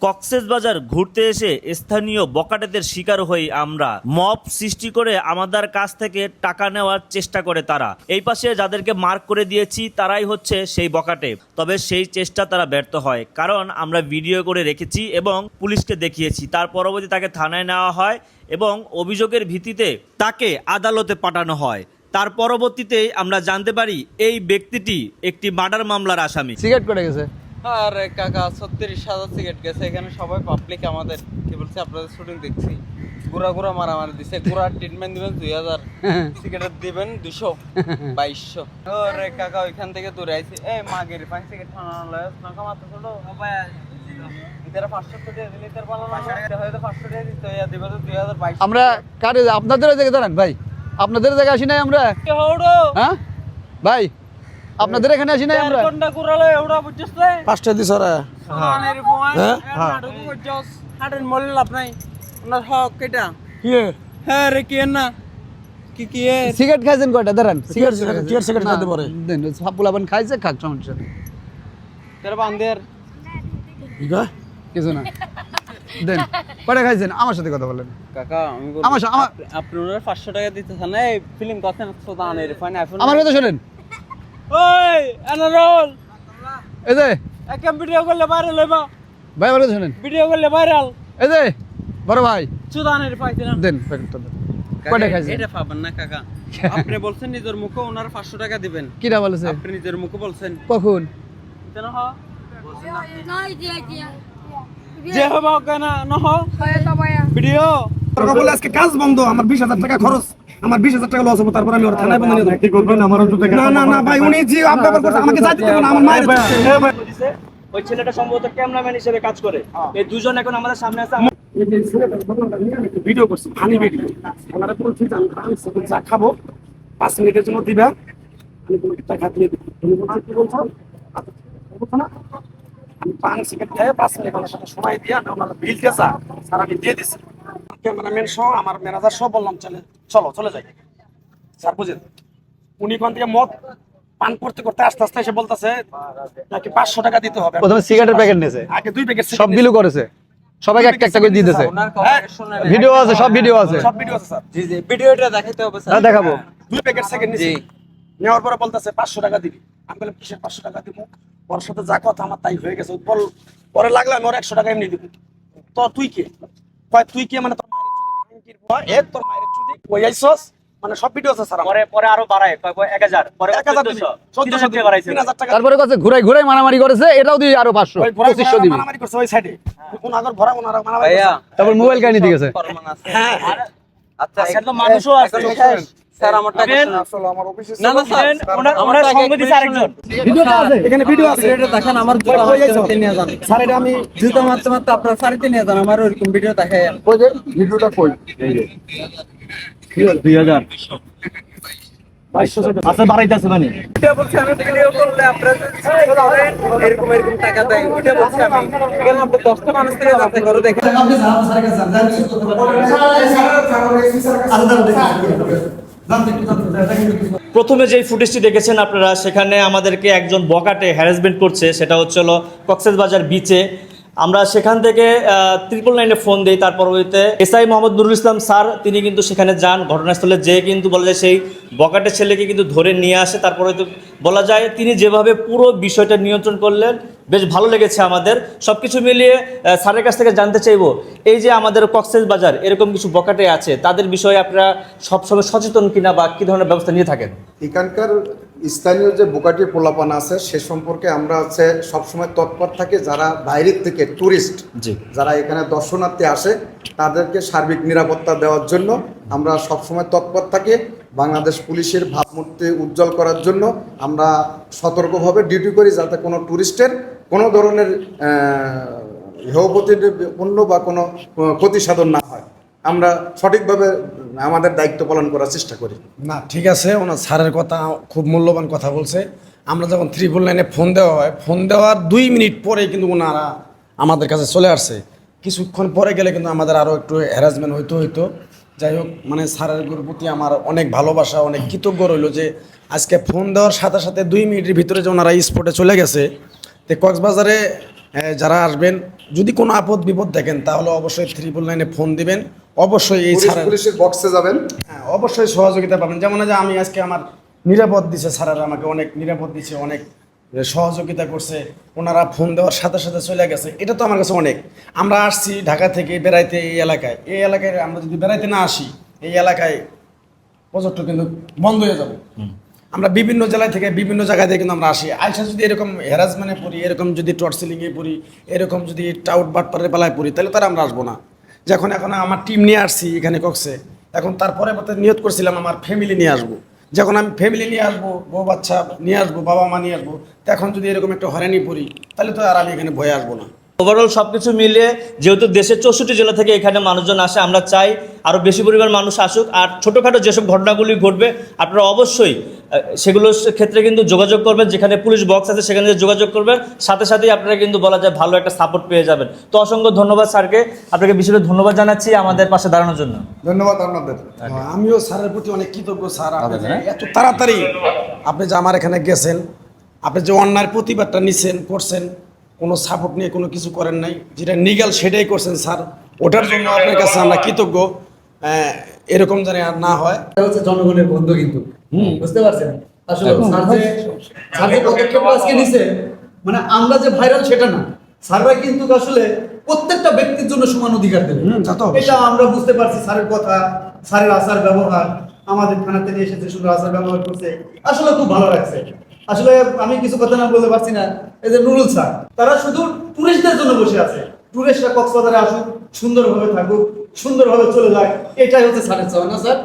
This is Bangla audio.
কক্সবাজার ঘুরতে এসে স্থানীয় বকাটেদের শিকার হই আমরা। মব সৃষ্টি করে আমাদের কাছ থেকে টাকা নেওয়ার চেষ্টা করে তারা। এই পাশে যাদেরকে মার্ক করে দিয়েছি তারাই হচ্ছে সেই বকাটে। তবে সেই চেষ্টা তারা ব্যর্থ হয়, কারণ আমরা ভিডিও করে রেখেছি এবং পুলিশকে দেখিয়েছি। তার পরবর্তী তাকে থানায় নেওয়া হয় এবং অভিযোগের ভিত্তিতে তাকে আদালতে পাঠানো হয়। তার পরবর্তীতে আমরা জানতে পারি এই ব্যক্তিটি একটি মার্ডার মামলার আসামি। সিগারেট করে গেছে। আরে কাকা 36,000 সিগারেট গেছে। এখানে সবাই পাবলিক আমাদের কি বলছে, আপনাদের শুটিং দেখছি, গুড়া মারামারি দিছে। গুড়ার ট্রিটমেন্ট দিবেন 2000, সিগারেট দিবেন 200, 2200। আরে কাকা ওইখান থেকে দূরে আইছি। এই মাগের পাঁচ সিগারেট খাওয়া লয় না কামাতে ছোট বাবা ইতারা 500 টাকা দিলে ইতার পালা না হয়তো 500 টাকা দিতে ইয়া দিবে তো 2022। আমরা কারে আপনাদের জায়গায় দাঁড়ান ভাই, আপনাদের জায়গায় আসি নাই আমরা। হ্যাঁ ভাই, আপনাদের এখানে আসি নাই আমরা। কোনটা কুরালে ওটা বুঝছলে 5টা দিছরা আনের ফোন নাটক বুঝছস হাটেন মল লাভ নাই। ওনার হক কেটা কি হ্যাঁ রে কি না কি সিগারেট খাইছেন কয়টা? দাঁড়ান, সিগারেট খাইতে পারে দেন সাপুলাবান খাইছে, খাক সমস্যা নেই। তেরা বান্দের ইগা কিছু না, দেন কয়টা খাইছেন আমার সাথে কথা বলেন। কাকা আমি আমার আপনি ওনার 500 টাকা দিতেছেন। এই ফিল্ম করছেন সুদানের ফাইন আইফোন। আমার কথা শুনেন। ওই এনারোল এই যে এক ভিডিও করলে ভাইরাল হইবা। ভাই আমার কথা শুনেন। ভিডিও করলে ভাইরাল। এই যে বড় ভাই সুদানের পাইছিলাম। দেন প্যাকেটটা দেন। কয়টা খাইছেন? এটা পাবেন না কাকা। আপনি বলছেন নিজের মুখে ওনার 500 টাকা দিবেন। কিরা বলেছে? আপনি নিজের মুখে বলছেন। কখন? কেন হ যে হবে কেন না হ ভিডিও বলে আজকে কাজ বন্ধ, আমার 20,000 টাকা খরচ, আমার 20,000 টাকা লস হবে, তারপর আমি ওর থানায় বন্ধ নিয়ে যাব। কি করবেন? আমার না ভাই, উনি যে আপডেট করছে আমাকে যাইতে দেবেন না, আমার মায়ের ওই ছেলেটা সম্ভবত ক্যামেরাম্যান হিসেবে কাজ করে। এই দুজন এখন আমাদের সামনে আছে। ভিডিও করছি, ফানি ভিডিও। ওনারা বলছি যে আমি চা খাবো, 5 মিনিটের জন্য দিবা, আমি কোনো টাকা দিয়ে দিব। তুমি বলছো কি বলছো? বলছো না আমি পান সিগারেট খেয়ে 5 মিনিট ওনার সাথে সময় দিয়ে ওনার বিল দিয়েছা স্যার আমি দিয়ে দিছি। ক্যামেরাম্যান সহ আমার ম্যানেজার সহ বললাম চলে যাই। স্যার বুঝেন, উনি ওখান থেকে মদ পান করতে করতে আস্তে আস্তে এসে বলতেছে নাকি 500 টাকা দিতে হবে। প্রথমে সিগারেটের প্যাকেট নিয়েছে, আগে 2 প্যাকেট সব বিলু করেছে, সবাইকে একটা করে দিয়ে দিয়েছে। ভিডিও আছে, সব ভিডিও আছে, সব ভিডিও আছে স্যার। জি ভিডিওটা দেখাইতে হবে স্যার। হ্যাঁ দেখাবো। 2 প্যাকেট সেকেন্ড নিছি, নেওয়ার পরে বলতেছে 500 টাকা দিবি। আমি বললাম কিসের 500 টাকা দিব? ওর সাথে যা কথা আমার তাই হয়ে গেছে। পরে লাগলো আমি ওর 100 টাকা এমনি দিব। তো তুই কে কয়, তুই কে মানে তোর মায়ের চুদি এ তোর মায়ের চুদি কই আইছস, মানে সব ভিডিও আছে স্যার। পরে আরো বাড়ায় 1000, পরে 1400 দিয়ে বাড়াইছে 3000 টাকা। তারপরে কাছে ঘুরাই মারামারি করেছে, এটাও দিয়ে আরো 500 2500 দিবি। মারামারি করছে ওই সাইডে, কোন আগর ভরা ওনারা মারামারি ভাইয়া করছে। তারপর মোবাইল কাহিনী দিয়ে গেছে। হ্যাঁ আচ্ছা এখানে তো মানুষও আছে। স্যার আমার টাকা আসলে আমার অফিসে না স্যার ওনার সঙ্গ দিছে আরেকজন। ভিডিওটা আছে, এখানে ভিডিও আছে। এটা দেখেন আমার জুতা মারতে নিয়ে যান স্যার এটা আমি জুতা মারতে আপনার সারিতে নিয়ে যান। আমার ওরকম ভিডিও দেখাই। কই যে ভিডিওটা কই এই যে 2000 আচ্ছা বাড়াইতেছে মানে এটা বলছি আমি ভিডিও করলে আপনারা এরকম টাকা দেয়। এটা বলছি আমি এখানে আপনি 10টা মানুষ থেকে যাতে করে দেখেন। প্রথমে যে ফুটেজটি দেখেছেন আপনারা, সেখানে আমাদেরকে একজন বকাটে হ্যারাসমেন্ট করছে। সেটা হচ্ছিল কক্সবাজার বিচে। আমরা সেখান থেকে 999-এ ফোন দিই। তার পরবর্তীতে এসআই মোহাম্মদ নুরুল ইসলাম স্যার তিনি কিন্তু সেখানে যান। ঘটনাস্থলে যেয়ে কিন্তু বলা যায় সেই বকাটে ছেলেকে কিন্তু ধরে নিয়ে আসে। তারপরে বলা যায় তিনি যেভাবে পুরো বিষয়টা নিয়ন্ত্রণ করলেন, বেশ ভালো লেগেছে আমাদের। সব কিছু মিলিয়ে স্যারের কাছ থেকে জানতে চাইবো, এই যে আমাদের কক্সবাজার এরকম কিছু বকাটে আছে, তাদের বিষয়ে আপনারা সবসময় সচেতন কিনা বা কী ধরনের ব্যবস্থা নিয়ে থাকেন? এখানকার স্থানীয় যে বোকাটি পোলাপান আছে সে সম্পর্কে আমরা সবসময় তৎপর থাকি। যারা বাইরের থেকে ট্যুরিস্ট, যারা এখানে দর্শনার্থী আসে, তাদেরকে সার্বিক নিরাপত্তা দেওয়ার জন্য আমরা সবসময় তৎপর থাকি। বাংলাদেশ পুলিশের ভাবমূর্তি উজ্জ্বল করার জন্য আমরা সতর্কভাবে ডিউটি করি, যাতে কোনো ট্যুরিস্টের কোনো ধরনের হেয়প্রতিপন্ন বা কোনো ক্ষতি সাধন না হয়। আমরা সঠিকভাবে আমাদের দায়িত্ব পালন করার চেষ্টা করি। না ঠিক আছে, ওনার স্যারের কথা খুব মূল্যবান কথা বলছে। আমরা যখন 999-এ ফোন দেওয়া হয়, ফোন দেওয়ার 2 মিনিট পরে কিন্তু ওনারা আমাদের কাছে চলে আসছে। কিছুক্ষণ পরে গেলে কিন্তু আমাদের আরও একটু হ্যারাসমেন্ট হইতো। যাই হোক, মানে স্যারের প্রতি আমার অনেক ভালোবাসা, অনেক কৃতজ্ঞ রইল যে আজকে ফোন দেওয়ার সাথে সাথে 2 মিনিটের ভিতরে যে ওনারা স্পটে চলে গেছে। তো কক্সবাজারে যারা আসবেন যদি কোনো আপদ বিপদ দেখেন তাহলে অবশ্যই 999-এ ফোন দিবেন। অবশ্যই এই ছাড়ের পুলিশের বক্সে যাবেন। হ্যাঁ, অবশ্যই সহযোগিতা পাবেন। যেমন যে আমি আজকে আমার নিরাপদ দিছে স্যারেরা, আমাকে অনেক নিরাপদ দিচ্ছে, অনেক সহযোগিতা করছে। ওনারা ফোন দেওয়ার সাথে সাথে চলে গেছে, এটা তো আমার কাছে অনেক। আমরা আসছি ঢাকা থেকে বেড়াইতে এই এলাকায় আমরা যদি বেড়াইতে না আসি, এই এলাকায় পর্যটক কিন্তু বন্ধ হয়ে যাবে। আমরা বিভিন্ন জেলা থেকে বিভিন্ন জায়গা থেকে কিন্তু আমরা আসি, আইসা যদি এরকম হ্যারাসমেন্টে পড়ি, এরকম যদি টর্চেলিংয়ে পড়ি, এরকম যদি টাউট বাটপারের বেলায় পড়ি, তাহলে তারা আমরা আসবো না। এখন আমার টিম নিয়ে আসছি এখানে কক্সে, এখন তারপরে নিয়ত করছিলাম আমার ফ্যামিলি নিয়ে আসবো। যখন আমি ফ্যামিলি নিয়ে আসবো, বউ বাচ্চা নিয়ে আসবো, বাবা মা নিয়ে আসবো, তখন যদি এরকম একটা হয়রানি পড়ি, তাহলে তো আর আমি এখানে ভয়ে আসবো না। ওভারঅল সবকিছু মিলিয়ে যেহেতু দেশের 64 জেলা থেকে এখানে মানুষজন আসে, আমরা চাই আরও বেশি পরিমাণ মানুষ আসুক। আর ছোটোখাটো যেসব ঘটনাগুলি ঘটবে আপনারা অবশ্যই সেগুলোর ক্ষেত্রে কিন্তু যোগাযোগ করবেন, যেখানে পুলিশ বক্স আছে সেখানে যোগাযোগ করবেন, সাথে সাথেই আপনারা কিন্তু বলা যায় ভালো একটা সাপোর্ট পেয়ে যাবেন। তো অসংখ্য ধন্যবাদ স্যারকে, আপনাকে বিশেষ ধন্যবাদ জানাচ্ছি আমাদের পাশে দাঁড়ানোর জন্য। ধন্যবাদ আপনাদের। আমিও স্যারের প্রতি অনেক কৃতজ্ঞ স্যার, আপনি যে এত তাড়াতাড়ি আপনি যে আমার এখানে গেছেন, আপনি যে অন্যায়ের প্রতিবাদটা নিছেন করছেন, কোনো সাপোর্ট নিয়ে কোনো কিছু করেন নাই, যেটা নিগাল সেটাই করছেন স্যার, ওটার জন্য আপনার কাছে আমরা কৃতজ্ঞ। এরকম জানি আর না হয়। এটা হচ্ছে জনগণের বন্ধু কিন্তু, বুঝতে পারছেন? আসলে স্যার যে পদক্ষেপ আজকে নিছে, মানে আমরা যে ভাইরাল সেটা না, স্যাররা কিন্তু আসলে প্রত্যেকটা ব্যক্তির জন্য সমান অধিকার দেবে, এটা আমরা বুঝতে পারছি। স্যারের কথা, স্যারের আচার ব্যবহার, আমাদের থানাতে নিয়ে এসেছে, সুন্দর আচার ব্যবহার করছে, আসলে খুব ভালো লাগছে। আসলে আমি কিছু কথা না বলতে পারছি না। এই যে নুরুল স্যার, তারা শুধু টুরিস্টদের জন্য বসে আছে, টুরিস্টরা কক্সবাজারে আসুক, সুন্দরভাবে থাকুক, সুন্দরভাবে চলে যাক, এটাই হচ্ছে স্যারের চাওয়া, না স্যার?